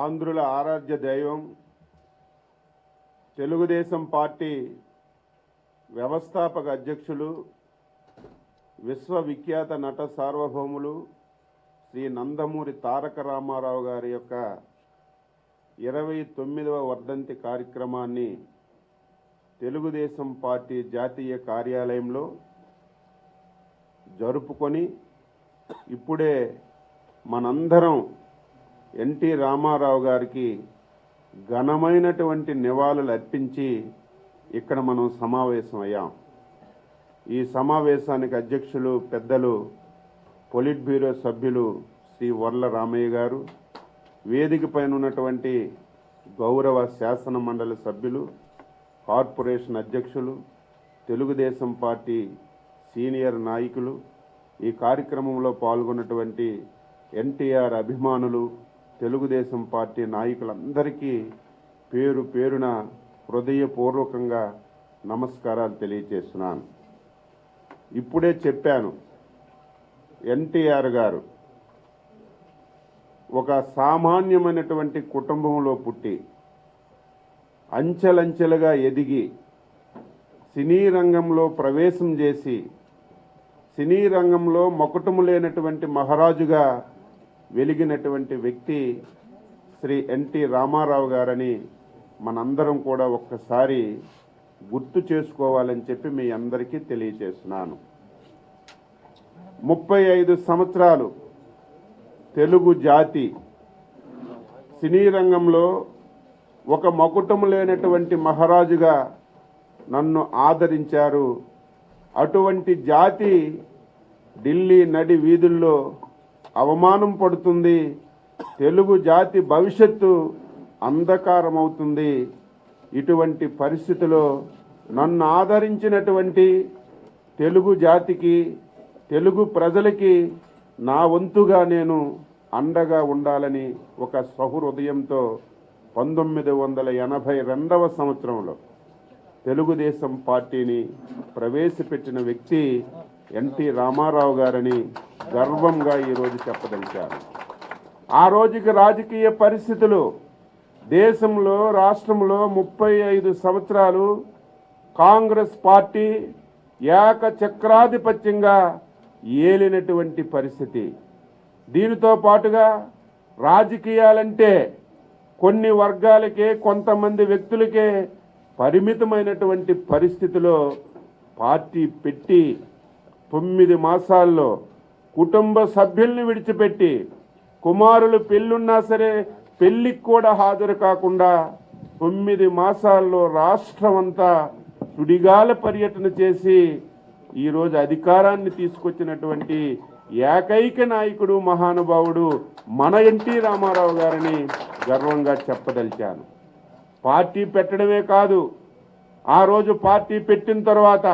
ఆంధ్రుల ఆరాధ్య దైవం తెలుగుదేశం పార్టీ వ్యవస్థాపక అధ్యక్షులు విశ్వవిఖ్యాత నట సార్వభౌములు శ్రీ నందమూరి తారక రామారావు గారి యొక్క 29వ వర్ధంతి కార్యక్రమాన్ని తెలుగుదేశం పార్టీ జాతీయ కార్యాలయంలో జరుపుకొని ఇప్పుడే మనందరం ఎన్టీ రామారావు గారికి ఘనమైనటువంటి నివాళులు అర్పించి ఇక్కడ మనం సమావేశమయ్యాం. ఈ సమావేశానికి అధ్యక్షులు పెద్దలు పొలిట్ బ్యూరో సభ్యులు శ్రీ వర్ల రామయ్య గారు, వేదిక పైన ఉన్నటువంటి గౌరవ శాసన మండలి సభ్యులు, కార్పొరేషన్ అధ్యక్షులు, తెలుగుదేశం పార్టీ సీనియర్ నాయకులు, ఈ కార్యక్రమంలో పాల్గొన్నటువంటి ఎన్టీఆర్ అభిమానులు, తెలుగుదేశం పార్టీ నాయకులందరికీ పేరు పేరున హృదయపూర్వకంగా నమస్కారాలు తెలియజేస్తున్నాను. ఇప్పుడే చెప్పాను, ఎన్టీఆర్ గారు ఒక సామాన్యమైనటువంటి కుటుంబంలో పుట్టి అంచెలంచెలుగా ఎదిగి సినీ రంగంలో ప్రవేశం చేసి సినీ రంగంలో మకుటము లేనటువంటి మహారాజుగా వెలిగినటువంటి వ్యక్తి శ్రీ ఎన్టీ రామారావు గారని మనందరం కూడా ఒక్కసారి గుర్తు చేసుకోవాలని చెప్పి మీ అందరికీ తెలియజేస్తున్నాను. 35 సంవత్సరాలు తెలుగు జాతి సినీ రంగంలో ఒక మకుటము లేనటువంటి మహారాజుగా నన్ను ఆదరించారు. అటువంటి జాతి ఢిల్లీ నడి వీధుల్లో అవమానం పడుతుంది. తెలుగు జాతి భవిష్యత్తు అంధకారమవుతుంది. ఇటువంటి పరిస్థితిలో నన్ను ఆదరించినటువంటి తెలుగు జాతికి, తెలుగు ప్రజలకి నా వంతుగా నేను అండగా ఉండాలని ఒక సహృదయంతో 1982వ సంవత్సరంలో తెలుగుదేశం పార్టీని ప్రవేశపెట్టిన వ్యక్తి ఎన్టీ రామారావు గారని గర్వంగా ఈరోజు చెప్పదలిచారు. ఆ రోజుకి రాజకీయ పరిస్థితులు దేశంలో, రాష్ట్రంలో 35 సంవత్సరాలు కాంగ్రెస్ పార్టీ ఏకచక్రాధిపత్యంగా ఏలినటువంటి పరిస్థితి. దీనితో పాటుగా రాజకీయాలంటే కొన్ని వర్గాలకే, కొంతమంది వ్యక్తులకే పరిమితమైనటువంటి పరిస్థితిలో పార్టీ పెట్టి 9 మాసాల్లో కుటుంబ సభ్యుల్ని విడిచిపెట్టి, కుమారులు పెళ్ళున్నా సరే పెళ్లికి కూడా హాజరు కాకుండా 9 మాసాల్లో రాష్ట్రం అంతా సుడిగాల పర్యటన చేసి ఈరోజు అధికారాన్ని తీసుకొచ్చినటువంటి ఏకైక నాయకుడు, మహానుభావుడు మన ఎన్టీ రామారావు గారిని గర్వంగా చెప్పదలిచాను. పార్టీ పెట్టడమే కాదు, ఆ రోజు పార్టీ పెట్టిన తర్వాత